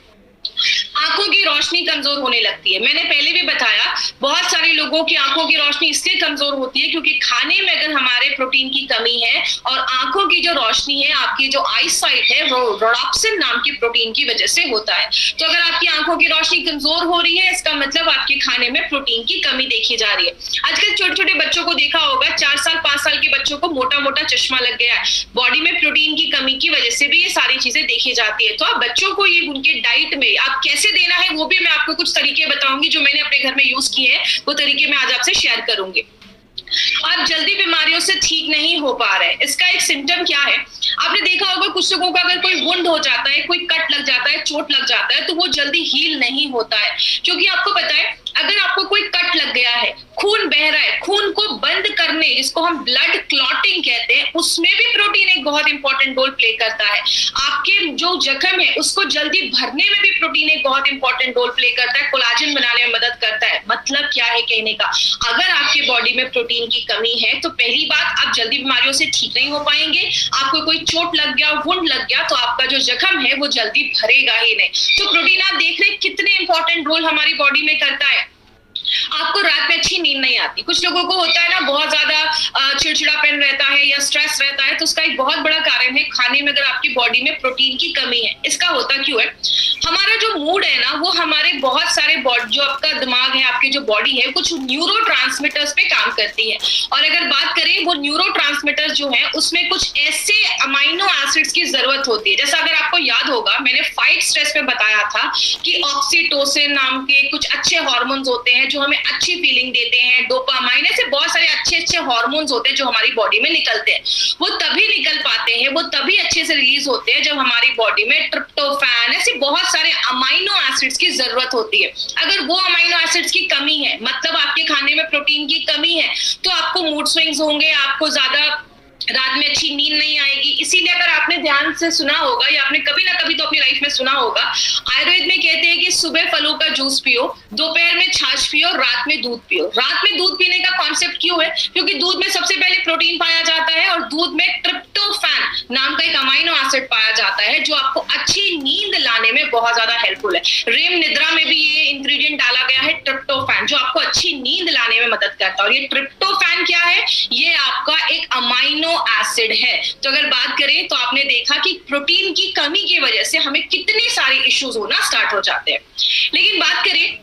आंखों की रोशनी कमजोर होने लगती है। मैंने पहले भी बताया, बहुत सारे लोगों की आंखों की रोशनी इसलिए कमजोर होती है क्योंकि खाने में अगर हमारे प्रोटीन की कमी है, और आंखों की जो रोशनी है, आपकी जो आई साइट है, वो रोडाप्सिन नाम की प्रोटीन की वजह से होता है। तो अगर आपकी आंखों की रोशनी कमजोर हो रही है, इसका मतलब आपके खाने में प्रोटीन की कमी देखी जा रही है। आजकल छोटे छोटे बच्चों को देखा होगा, 4 साल 5 साल के बच्चों को मोटा मोटा चश्मा लग गया है। बॉडी में प्रोटीन की कमी की वजह से भी ये सारी चीजें देखी जाती है। तो आप बच्चों को ये उनके डाइट में आप कैसे देना है वो भी मैं आपको कुछ तरीके बताऊंगी, जो मैंने अपने घर में यूज किए हैं, वो तरीके मैं आज आपसे शेयर करूंगी। आप जल्दी बीमारियों से ठीक नहीं हो पा रहे, इसका एक सिम्टम क्या है, आपने देखा होगा कुछ लोगों का अगर कोई वुंड हो जाता है, कोई कट लग जाता है, चोट लग जाता है, तो वो जल्दी हील नहीं होता है। क्योंकि आपको पता है, अगर आपको कोई कट लग गया है, खून बह रहा है, खून को बंद करने, जिसको हम ब्लड क्लॉटिंग कहते हैं, उसमें भी प्रोटीन एक बहुत इंपॉर्टेंट रोल प्ले करता है। आपके जो जख्म है उसको जल्दी भरने में भी प्रोटीन एक बहुत इंपॉर्टेंट रोल प्ले करता है, कोलाजन बनाने में मदद करता है। मतलब क्या है कहने का, अगर आपके बॉडी में प्रोटीन की कमी है तो पहली बात, आप जल्दी बीमारियों से ठीक नहीं हो पाएंगे। आपको कोई चोट लग गया, वुंड लग गया, तो आपका जो जख्म है वो जल्दी भरेगा ही नहीं। तो प्रोटीन आप देख रहे हैं कितने इंपॉर्टेंट रोल हमारी बॉडी में करता है। आपको रात में अच्छी नींद नहीं आती, कुछ लोगों को होता है ना, बहुत ज्यादा चिड़चिड़ापन रहता है या स्ट्रेस रहता है, तो उसका एक बहुत बड़ा कारण है खाने में अगर आपकी बॉडी में प्रोटीन की कमी है। इसका होता क्यों है, हमारा जो मूड है ना, वो हमारे बहुत सारे जो आपका दिमाग है, आपकी जो बॉडी है, कुछ न्यूरोट्रांसमीटर्स पे काम करती है। और अगर बात करें, वो न्यूरोट्रांसमीटर्स जो है उसमें कुछ ऐसे अमाइनो एसिड्स की जरूरत होती है। जैसा अगर आपको याद होगा, मैंने फाइट स्ट्रेस में बताया था कि ऑक्सीटोसिन नाम के कुछ अच्छे हार्मोन्स होते हैं जो हमें अच्छी फीलिंग देते हैं, डोपामाइन, ऐसे बहुत सारे अच्छे अच्छे हार्मोन्स होते हैं जो हमारी बॉडी में निकलते हैं। वो तभी निकल पाते हैं, वो तभी अच्छे से रिलीज होते हैं जब हमारी बॉडी में ट्रिप्टोफैन, ऐसे बहुत सारे अमाइनो एसिड्स की जरूरत होती है। अगर वो अमाइनो एसिड्स की कमी है, मतलब आपके खाने में प्रोटीन की कमी है, तो आपको मूड स्विंग्स होंगे, आपको ज्यादा रात में अच्छी नींद नहीं आएगी। इसीलिए अगर आपने ध्यान से सुना होगा, या आपने कभी ना कभी तो अपनी लाइफ में सुना होगा, आयुर्वेद में कहते हैं कि सुबह फलों का जूस पियो, दोपहर में छाछ पियो, रात में दूध पियो। रात में दूध पीने का कॉन्सेप्ट क्यों है, क्योंकि दूध में सबसे पहले प्रोटीन पाया जाता है, और दूध में ट्रिप्टोफैन नाम का एक अमाइनो एसिड पाया जाता है जो आपको अच्छी नींद लाने में बहुत ज्यादा हेल्पफुल है। रेम निद्रा में भी ये इंग्रेडिएंट डाला गया है, ट्रिप्टोफैन, जो आपको अच्छी नींद लाने में मदद करता है। और ये ट्रिप्टोफैन क्या है, ये आपका एक अमाइनो एसिड है। तो अगर बात करें तो आपने देखा कि प्रोटीन की कमी की वजह से हमें कितने सारे इश्यूज होना स्टार्ट हो जाते हैं। लेकिन बात करें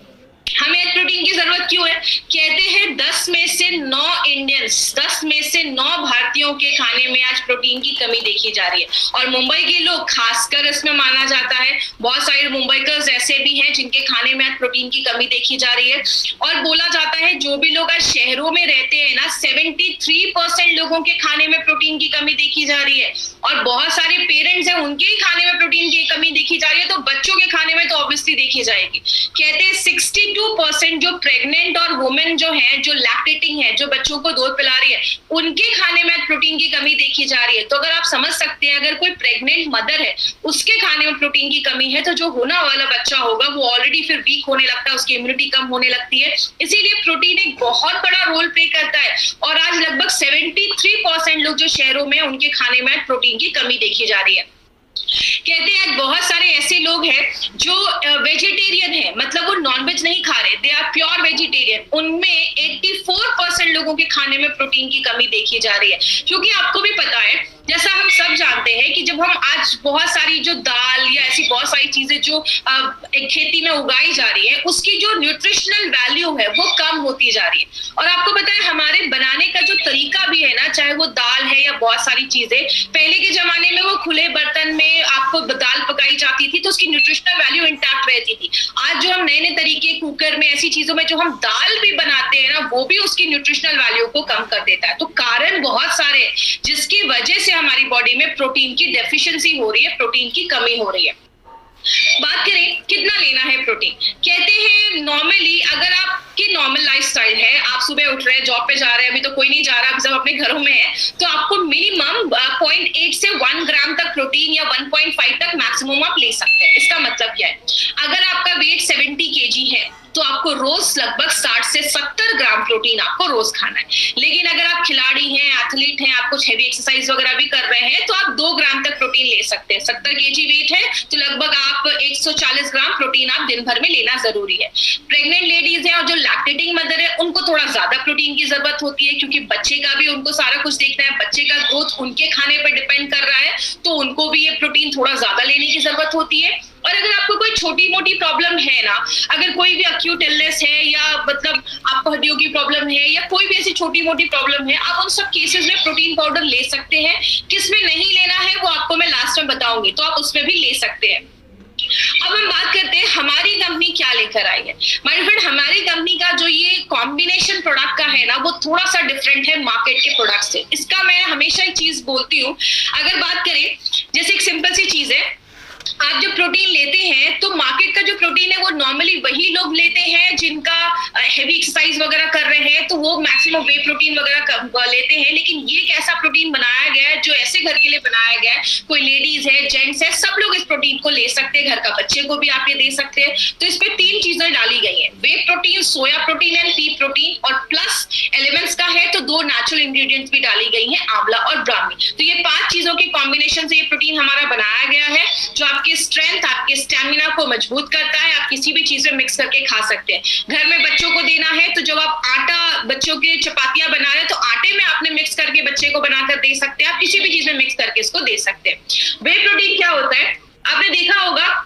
हमें प्रोटीन की जरूरत क्यों है, कहते हैं 10 में से 9 इंडियंस, 10 में से 9 भारतीयों के खाने में आज प्रोटीन की कमी देखी जा रही है। और मुंबई के लोग खासकर इसमें माना जाता है, बहुत सारे मुंबईकर्स ऐसे भी हैं जिनके खाने में आज प्रोटीन की कमी देखी जा रही है। और बोला जाता है जो भी लोग आज शहरों में रहते हैं ना, 73% लोगों के खाने में प्रोटीन की कमी देखी जा रही है। और बहुत सारे पेरेंट्स हैं, उनके ही खाने में प्रोटीन की कमी देखी जा रही है, तो बच्चों के खाने में तो ऑब्वियसली देखी जाएगी। कहते हैं 62% जो प्रेग्नेंट और वुमेन जो है, जो लैक्टेटिंग है, जो बच्चों को दूध पिला रही है, उनके खाने में प्रोटीन की कमी देखी जा रही है। तो अगर आप समझ सकते हैं, अगर कोई प्रेग्नेंट मदर है, उसके खाने में प्रोटीन की कमी है, तो जो होना वाला बच्चा होगा वो ऑलरेडी फिर वीक होने लगता है, उसकी इम्यूनिटी कम होने लगती है। इसीलिए प्रोटीन एक बहुत बड़ा रोल प्ले करता है। और आज लगभग 73% लोग जो शहरों में, उनके खाने में प्रोटीन की कमी देखी जा रही है। कहते हैं बहुत सारे ऐसे लोग हैं जो वेजिटेरियन है, मतलब वो नॉनवेज नहीं खा रहे, दे आर प्योर वेजिटेरियन, उनमें 84% लोगों के खाने में प्रोटीन की कमी देखी जा रही है। क्योंकि आपको भी पता है, जैसा हम सब जानते हैं कि जब हम आज बहुत सारी जो दाल या ऐसी बहुत सारी चीजें जो एक खेती में उगाई जा रही है, उसकी जो न्यूट्रिशनल वैल्यू है वो कम होती जा रही है। और आपको पता है हमारे बनाने का जो तरीका भी है ना, चाहे वो दाल है या बहुत सारी चीजें, पहले के जमाने में वो खुले बर्तन में आपको दाल पकाई जाती थी तो उसकी न्यूट्रिशनल वैल्यू इंटैक्ट रहती थी। आज जो हम नए नए तरीके कुकर में ऐसी चीजों में जो हम दाल भी बनाते हैं ना, वो भी उसकी न्यूट्रिशनल वैल्यू को कम कर देता है। तो कारण बहुत सारे जिसकी वजह से हमारी बॉडी में प्रोटीन की डेफिशिएंसी हो रही है, प्रोटीन की कमी हो रही है। बात करें कितना लेना है प्रोटीन, कहते हैं नॉर्मली अगर आपकी नॉर्मल लाइफस्टाइल है, आप सुबह उठ रहे हैं, जॉब पे जा रहे हैं, अभी तो कोई नहीं जा रहा, अभी सब अपने घरों में है, तो आपको मिनिमम 0.8 से 1 ग्राम तक प्रोटीन या 1.5 तक मैक्सिमम आप ले सकते हैं। इसका मतलब क्या है, अगर आपका वेट 70 kg है तो आपको रोज लगभग 60 से 70 ग्राम प्रोटीन आपको रोज खाना है। लेकिन अगर आप खिलाड़ी हैं, एथलीट हैं, आप कुछ हैवी एक्सरसाइज वगैरह भी कर रहे हैं, तो आप 2 ग्राम तक प्रोटीन ले सकते हैं। 70 kg वेट है तो लगभग आप 140 ग्राम प्रोटीन आप दिन भर में लेना जरूरी है। प्रेग्नेंट लेडीज हैं और जो लैक्टेटिंग मदर है, उनको थोड़ा ज्यादा प्रोटीन की जरूरत होती है, क्योंकि बच्चे का भी उनको सारा कुछ देखना है, बच्चे का ग्रोथ उनके खाने पर डिपेंड कर रहा है, तो उनको भी ये प्रोटीन थोड़ा ज्यादा लेने की जरूरत होती है। और अगर आपको कोई छोटी मोटी प्रॉब्लम है ना, अगर कोई भी एक्यूट इलनेस है या मतलब आपको हड्डियों की प्रॉब्लम है या कोई भी ऐसी छोटी मोटी प्रॉब्लम है, आप उन सब केसेस में प्रोटीन पाउडर ले सकते हैं। किसमें नहीं लेना है वो आपको मैं लास्ट में बताऊंगी, तो आप उसमें भी ले सकते हैं। अब हम बात करते हैं हमारी कंपनी क्या लेकर आई है। माय फ्रेंड, हमारी कंपनी का जो ये कॉम्बिनेशन प्रोडक्ट का है ना, वो थोड़ा सा डिफरेंट है मार्केट के प्रोडक्ट से। इसका मैं हमेशा एक चीज बोलती हूँ, अगर बात करें जैसे एक सिंपल सी चीज है, आप जब प्रोटीन लेते हैं तो मार्केट का जो प्रोटीन है वो नॉर्मली वही लोग लेते हैं जिनका हेवी एक्सरसाइज वगैरह कर रहे हैं, तो वो मैक्सिमम वे प्रोटीन वगैरह लेते हैं। लेकिन ये एक ऐसा प्रोटीन बनाया गया है जो ऐसे घर के लिए बनाया गया है, कोई लेडीज है, जेंट्स है, सब लोग इस प्रोटीन को ले सकते हैं, घर का बच्चे को भी आप ये दे सकते हैं। तो इस पे 3 चीजें डाली गई है, whey protein, soya protein and pea protein, और प्लस एलिमेंट्स का है तो 2 नेचुरल इंग्रेडिएंट्स भी डाली गई है, आंवला और ब्राह्मी। तो ये 5 चीजों के कॉम्बिनेशन से ये प्रोटीन हमारा बनाया गया है, जो आपकी स्ट्रेंथ, आपके स्टैमिना को मजबूत करता है। आप किसी भी चीज में मिक्स करके खा सकते हैं। घर में बच्चों को देना है तो जब आप आटा, बच्चों के चपातियां बना रहे हैं तो आटे में आपने मिक्स करके बच्चे को बनाकर दे सकते हैं। आप किसी भी चीज में मिक्स करके इसको दे सकते हैं। वे प्रोटीन क्या होता है, आपने देखा होगा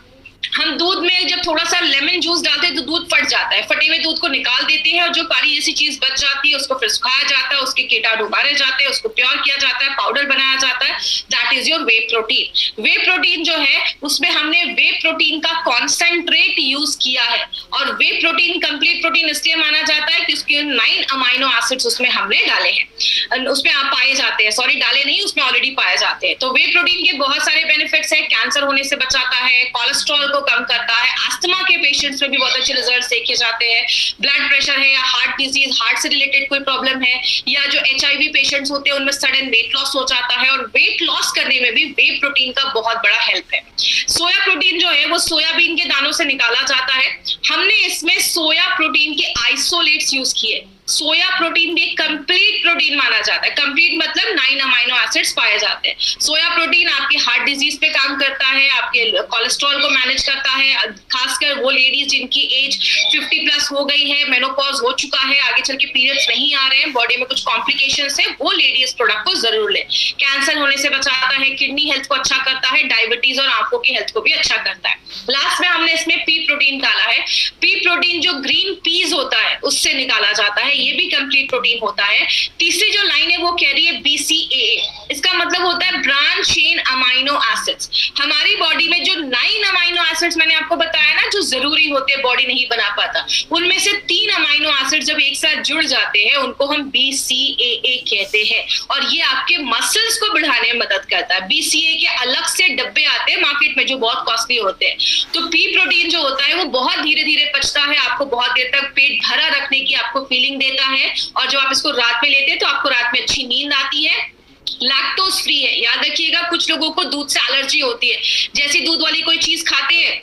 हम दूध में जब थोड़ा सा लेमन जूस डालते हैं तो दूध फट जाता है, फटे हुए दूध को निकाल देते हैं और जो पानी जैसी चीज बच जाती है उसको फिर सुखाया जाता है, उसके कीटाणु मारे जाते हैं, उसको प्योर किया जाता है, पाउडर बनाया जाता है, that is your way protein. Way protein जो है उसमें हमने वे प्रोटीन का कॉन्सेंट्रेट यूज किया है, और वे प्रोटीन कंप्लीट प्रोटीन इसलिए माना जाता है कि उसके 9 अमाइनो एसिड्स उसमें हमने डाले हैं, उसमें आप पाए जाते हैं, सॉरी डाले नहीं, उसमें ऑलरेडी पाए जाते हैं। तो वे प्रोटीन के बहुत सारे बेनिफिट्स है, कैंसर होने से बचाता है, कोलेस्ट्रॉल को कम करता है, अस्थमा के पेशेंट्स में भी बहुत अच्छे रिजल्ट देखे जाते हैं, ब्लड प्रेशर है या हार्ट डिजीज, हार्ट से रिलेटेड कोई प्रॉब्लम है, या जो HIV पेशेंट्स होते हैं उनमें सडन वेट लॉस हो जाता है, और वेट लॉस करने में भी वे प्रोटीन का बहुत बड़ा हेल्प है। सोया प्रोटीन जो है वो सोयाबीन के दानों से निकाला जाता है। हमने इसमें सोया प्रोटीन के आइसोलेट्स यूज किए। सोया प्रोटीन भी कंप्लीट प्रोटीन माना जाता है, कंप्लीट मतलब 9 अमाइनो एसिड्स पाए जाते हैं। सोया प्रोटीन आपके हार्ट डिजीज पे काम करता है, आपके कोलेस्ट्रॉल को मैनेज करता है, खासकर वो लेडीज जिनकी एज 50 प्लस हो गई है, मेनोपॉज हो चुका है, आगे चल के पीरियड्स नहीं आ रहे हैं, बॉडी में कुछ कॉम्प्लिकेशंस है, वो लेडी इस प्रोडक्ट को जरूर ले। कैंसर होने से बचाता है, किडनी हेल्थ को अच्छा करता है, डायबिटीज और आंखों की हेल्थ को भी अच्छा करता है। लास्ट में हमने इसमें पी प्रोटीन डाला है। पी प्रोटीन जो ग्रीन पीज होता है उससे निकाला जाता है, ये भी कंप्लीट प्रोटीन होता है। तीसरी जो लाइन है वो कह रही है BCAA, इसका मतलब होता है ब्रांच चेन अमाइनो एसिड्स। हमारी बॉडी में जो 9 अमाइनो एसिड्स मैंने आपको बताया ना जो जरूरी होते हैं, बॉडी नहीं बना पाता, उनमें से 3 अमाइनो एसिड जब एक साथ जुड़ जाते हैं उनको हम BCAA कहते हैं, और ये आपके मसल्स को बढ़ाने में मदद करता है। BCAA के अलग से डब्बे आते हैं मार्केट में जो बहुत कॉस्टली होते हैं। तो पी प्रोटीन जो होता है वो बहुत धीरे धीरे पचता है, आपको बहुत देर तक पेट भरा रखने की आपको फीलिंग देता है, और जब आप इसको रात में लेते हैं तो आपको रात में अच्छी नींद आती है। लैक्टोज फ्री है, याद रखिएगा कुछ लोगों को दूध से एलर्जी होती है, जैसी दूध वाली कोई चीज खाते हैं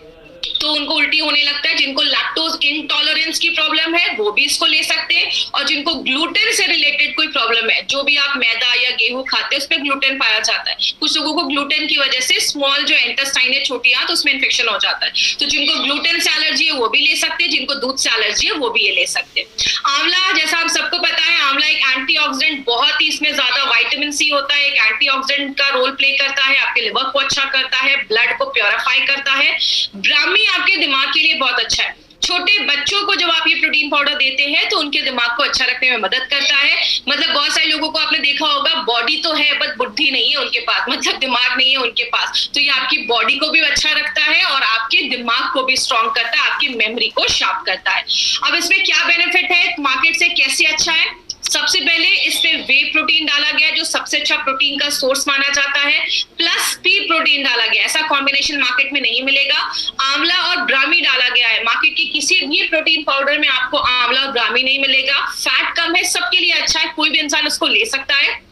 तो उनको उल्टी होने लगता है। जिनको लैक्टोज इंटॉलरेंस की प्रॉब्लम है वो भी इसको ले सकते हैं, और जिनको ग्लूटेन से रिलेटेड कोई प्रॉब्लम है, जो भी आप मैदा या गेहूं खाते हैं उसमें ग्लूटेन पाया जाता है, कुछ लोगों को ग्लूटेन की वजह से स्मॉल जो इंटेस्टाइन है, छोटी आंत, उसमें इन्फेक्शन हो जाता है, तो जिनको ग्लूटेन से एलर्जी है वो भी ले सकते हैं, जिनको दूध से एलर्जी है वो भी ये ले सकते हैं। आंवला, जैसा आप सबको पता है, आंवला एक एंटीऑक्सीडेंट, बहुत ही इसमें ज्यादा विटामिन सी होता है, एक एंटीऑक्सीडेंट का रोल प्ले करता है, आपके लिवर को अच्छा करता है, ब्लड को प्योरीफाई करता है। ब्राह्मी आपके दिमाग के लिए बहुत अच्छा है। छोटे बच्चों को जब आप ये प्रोटीन पाउडर देते हैं तो उनके दिमाग को अच्छा रखने में मदद करता है। मतलब बहुत सारे लोगों को आपने देखा होगा, बॉडी तो है बट बुद्धि नहीं है उनके पास, मतलब दिमाग नहीं है उनके पास, तो ये आपकी बॉडी को भी अच्छा रखता है और आपके दिमाग को भी स्ट्रॉन्ग करता है, आपकी मेमोरी को शार्प करता है। अब इसमें क्या बेनिफिट है, मार्केट से कैसे अच्छा है? सबसे पहले इसमें वे प्रोटीन डाला गया जो सबसे अच्छा प्रोटीन का सोर्स माना जाता है, प्लस पी प्रोटीन डाला गया, ऐसा कॉम्बिनेशन मार्केट में नहीं मिलेगा। आंवला और ब्राह्मी डाला गया है, मार्केट की किसी भी प्रोटीन पाउडर में आपको आंवला और ब्राह्मी नहीं मिलेगा। फैट कम है, सबके लिए अच्छा है, कोई भी इंसान उसको ले सकता है।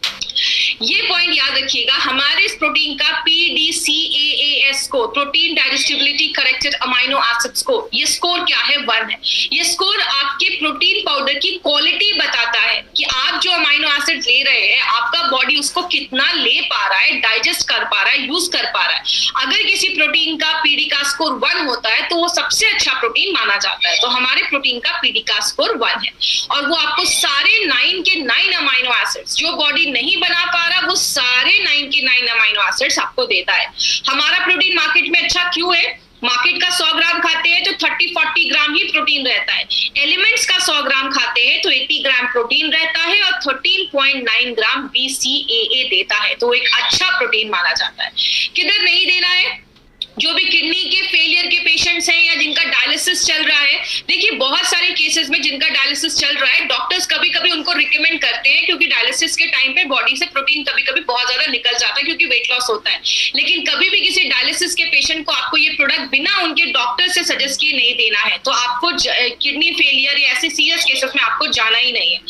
ये पॉइंट याद रखिएगा, हमारे इस प्रोटीन का PDCAAS score, protein digestibility corrected amino acid score, ये स्कोर क्या है? 1 है। ये स्कोर आपके प्रोटीन पाउडर की क्वालिटी बताता है कि आप जो अमाइनो एसिड ले रहे हैं, आपका बॉडी उसको कितना ले पा रहा है, डाइजेस्ट कर पा रहा है, यूज कर पा रहा है। अगर किसी प्रोटीन का PD का स्कोर 1 होता है तो वो सबसे अच्छा प्रोटीन माना जाता है। तो हमारे प्रोटीन का PD का स्कोर 1 है, और वो आपको सारे 9 के 9 अमाइनो एसिड्स जो बॉडी नहीं बना पा रहा, वो सारे 9 के 9 अमाइनो एसिड्स आपको देता है। हमारा प्रोटीन मार्केट में अच्छा क्यों है? मार्केट का 100 ग्राम खाते हैं तो 30-40 ग्राम ही प्रोटीन रहता है। एलिमेंट्स का 100 ग्राम खाते हैं तो 80 ग्राम प्रोटीन रहता है और 13.9 ग्राम BCAA देता है, तो एक अच्छा प्रोटीन माना जाता है। किधर नहीं देना है? जो भी किडनी के फेलियर के पेशेंट्स हैं या जिनका डायलिसिस चल रहा है, देखिए बहुत सारे केसेस में जिनका डायलिसिस चल रहा है, डॉक्टर्स कभी कभी उनको रिकमेंड करते हैं, क्योंकि डायलिसिस के टाइम पे बॉडी से प्रोटीन कभी कभी बहुत ज्यादा निकल जाता है क्योंकि वेट लॉस होता है। लेकिन कभी भी किसी डायलिसिस के पेशेंट को आपको ये प्रोडक्ट बिना उनके डॉक्टर से सजेस्ट किए नहीं देना है। तो आपको किडनी फेलियर या ऐसे सीरियस केसेस में आपको जाना ही नहीं है।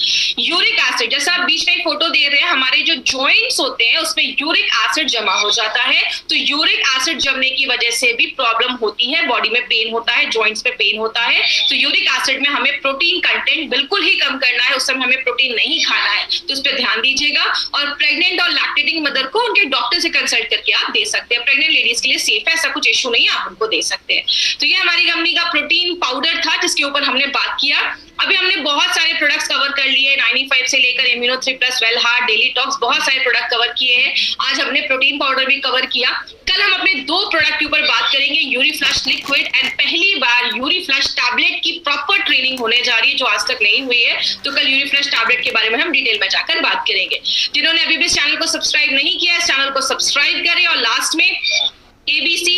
यूरिक एसिड, जैसा आप बीच में फोटो दे रहे हैं, हमारे जो जॉइंट्स होते हैं उसमें यूरिक एसिड जमा हो जाता है, तो यूरिक एसिड जमने की वजह से भी प्रॉब्लम होती है, बॉडी में पेन होता है, जॉइंट्स में पेन होता है। तो यूरिक एसिड में हमें प्रोटीन कंटेंट बिल्कुल ही कम करना है, उस समय हमें प्रोटीन नहीं खाना है, तो इस पर ध्यान दीजिएगा। और प्रेग्नेंट और लैक्टेटिंग मदर को उनके डॉक्टर से कंसल्ट करके आप दे सकते हैं। प्रेग्नेंट लेडीज के लिए सेफ है, ऐसा कुछ इश्यू नहीं है, आप उनको दे सकते हैं। तो ये हमारी कंपनी का प्रोटीन पाउडर था जिसके ऊपर हमने बात किया। अभी हमने बहुत सारे प्रोडक्ट्स कवर कर लिए, 95 से लेकर immuno 3+, well heart, daily talks, बहुत सारे प्रोडक्ट कवर किए हैं। आज हमने प्रोटीन पाउडर भी कवर किया। कल हम अपने 2 प्रोडक्ट के ऊपर बात करेंगे, यूरीफ्लश लिक्विड एंड पहली बार यूरीफ्लश टैबलेट की प्रॉपर ट्रेनिंग होने जा रही है जो आज तक नहीं हुई है। तो कल यूरीफ्लश टैबलेट के बारे में हम डिटेल में जाकर बात करेंगे। जिन्होंने अभी भी इस चैनल को सब्सक्राइब नहीं किया, इस चैनल को सब्सक्राइब करें, और लास्ट में ABC